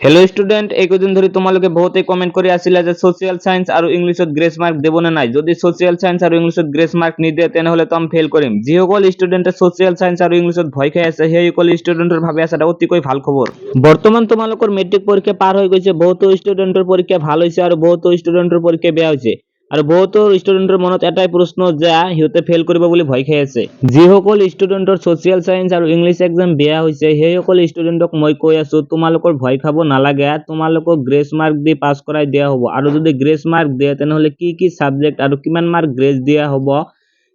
Hello student एक दिन धरी तुम्हारे बहुते कमेंट कर आसिला जे सोशल साइंस और इंग्लिश ग्रेस मार्क देव ना नाई यदि सोशल साइंस और इंग्लिश ग्रेस मार्क निदिए तेनहले तो आमी फेल करिम जी सकल स्टूडेंट सोशल साइंस और इंग्लिश भय खाई आछे সেই সকল স্টুডেন্টের ভাবে আসাটা অতিকৈ ভাল খবর। বর্তমান তোমালোকৰ মেট্রিক পরীক্ষা পার হয়ে গেছে, বহুত স্টুডেন্টের পরীক্ষা ভালো হয়েছে আর বহুত স্টুডেন্টের পরীক্ষা বেয়া হয়েছে আর বহুত স্টুডেন্টের মনত এটাই প্রশ্ন যে সিহঁতে ফেল কৰিব বুলি ভয় খাই আছে। যিসকল স্টুডেন্টৰ সোশিয়াল সায়েন্স আৰু ইংলিশ এক্সাম বেয়া হৈছে সেই সকল স্টুডেন্টক মই কৈ আছো তোমালোকৰ ভয় খাব নালাগে, তোমালোকক গ্ৰেস মাৰ্ক দি পাস কৰাই দিয়া হ'ব। আৰু যদি গ্ৰেস মাৰ্ক দিয়ে তেনেহলে কি কি সাবজেক্ট আৰু কিমান মাৰ্ক গ্ৰেস দিয়া হ'ব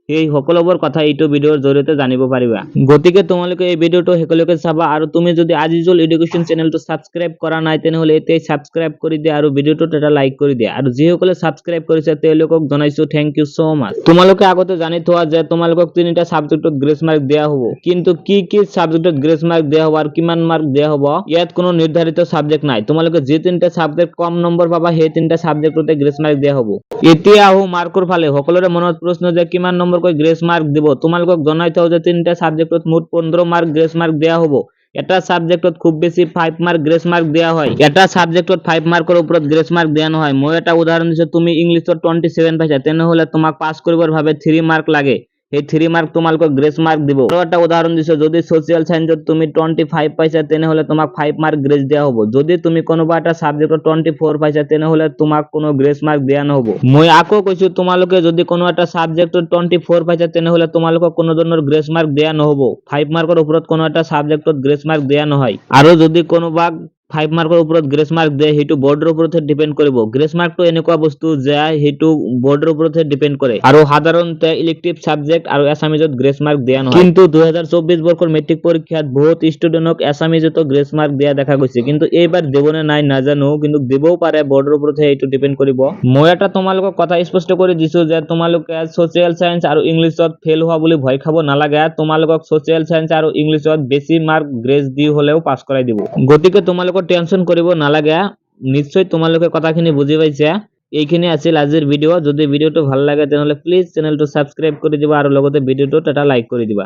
এই সকলোবোৰ কথা এইটো ভিডিওৰ জৰিয়তে জানিব পাৰিবা। গতিকে তোমালোকে এই ভিডিওটো শেষলৈকে চাবা আৰু তুমি যদি আজিজুল এডুকেশ্যন চেনেলটো সাবস্ক্ৰাইব কৰা নাই তেনেহলে এতিয়াই সাবস্ক্ৰাইব কৰি দিয়া আৰু ভিডিওটোত এটা লাইক কৰি দিয়া। আৰু যিসকলে সাবস্ক্ৰাইব কৰিছে তেওঁলোকক জনাইছো থ্যাংক ইউ সো মাচ। তোমালোকে আগতে জানি থোৱা যে তোমালোকক তিনিটা সাবজেক্টত গ্ৰেস মাৰ্ক দিয়া হ'ব, কিন্তু কি কি সাবজেক্টত গ্ৰেস মাৰ্ক দিয়া হ'ব আৰু কিমান মাৰ্ক দিয়া হ'ব ইয়াত কোনো নিৰ্ধাৰিত সাবজেক্ট নাই। তোমালোকে যে তিনিটা সাবজেক্ট কম নম্বৰ পাবা সেই তিনিটা সাবজেক্টতে গ্ৰেস মাৰ্ক দিয়া হ'ব। এতিয়া আহো মাৰ্কৰ ফালে। সকলোৰে মনত প্ৰশ্ন যে কিমান নম্বৰকৈ গ্ৰেস মার্ক দিব। তোমালোকক জনাই থওঁ যে তিনিটা সাবজেক্টত মুঠ 15 মার্ক গ্ৰেস মাৰ্ক দিয়া হ'ব। এটা সাবজেক্টত খুব বেশি 5 মাৰ্ক গ্ৰেস মাৰ্ক দিয়া হয়, এটা সাবজেক্টত 5 মাৰ্কৰ ওপৰত গ্ৰেস মাৰ্ক দিয়া নহয়। মই এটা উদাহৰণ দিছো, তুমি ইংলিশত 27 পাইছা তেনেহলে তোমাক পাস কৰিবৰ ভাবে 3 মাৰ্ক লাগে, এই 3 মাৰ্ক তোমালোকক গ্ৰেস মাৰ্ক দিব। আৰু এটা উদাহৰণ দিছো, যদি সোশিয়াল সায়েন্সত তুমি 25 পাইছা তেনেহলে তোমাক 5 মার্ক গ্ৰেস দিয়া হ'ব। যদি তুমি কোনোবা এটা সাবজেক্টত 24 পাইছা তেনেহলে তোমাক কোনো গ্ৰেস মার্ক দিয়া নহব। মই আকৌ কৈছো, তোমালোকে যদি কোনো এটা সাবজেক্টত 24 পাইছা তেনেহলে তোমালোকক কোনো ধৰণৰ গ্ৰেস মাৰ্ক দিয়া নহব। 5 মাৰ্কৰ ওপৰত কোনো এটা সাবজেক্টত গ্ৰেস মাৰ্ক দিয়া নহয়। আৰু যদি কোনোবা 5 মাৰ্কৰ ওপৰত গ্ৰেস মাৰ্ক দিয়ে সেইটো বৰ্ডৰ ওপৰতহে ডিপেন্ড কৰিব। গ্ৰেস মাৰ্কটো এনেকুৱা বস্তু যে সেইটো বৰ্ডৰ ওপৰতহে ডিপেন্ড কৰে আৰু সাধাৰণতে ইলেক্টিভ সাবজেক্ট আৰু এছামিজত গ্ৰেস মাৰ্ক দিয়া নহয়। কিন্তু 2024 বৰ্ষৰ মেট্ৰিক পৰীক্ষাত বহুত স্টুডেন্টক এছামিজতো গ্ৰেস মাৰ্ক দিয়া দেখা গৈছে, কিন্তু এইবাৰ দেবনে নাই নাজানো, কিন্তু দিবও পাৰে, বৰ্ডৰ ওপৰতহে এইটো ডিপেন্ড কৰিব। মই এটা তোমালোকক কথা স্পষ্ট কৰি দিছো যে তোমালোকে সোশিয়াল সায়েন্স আৰু ইংলিশত ফেল হোৱা বুলি ভয় খাব নালাগে। তোমালোকক সোশিয়াল সায়েন্স আৰু ইংলিশত বেছি মাৰ্ক গ্ৰেস দি হলেও পাস কৰাই দিব। গতিকে তোমালোকৰ টেনশন কৰিব নালাগে, নিশ্চয় তোমালোকে কথাখিনি বুজি পাইছা। এইখিনি আছিল আজিৰ ভিডিও। যদি ভিডিওটো ভাল লাগে তেনেহলে প্লিজ চেনেলটো সাবস্ক্ৰাইব কৰি দিবা আৰু লগতে ভিডিওটোত এটা লাইক কৰি দিবা।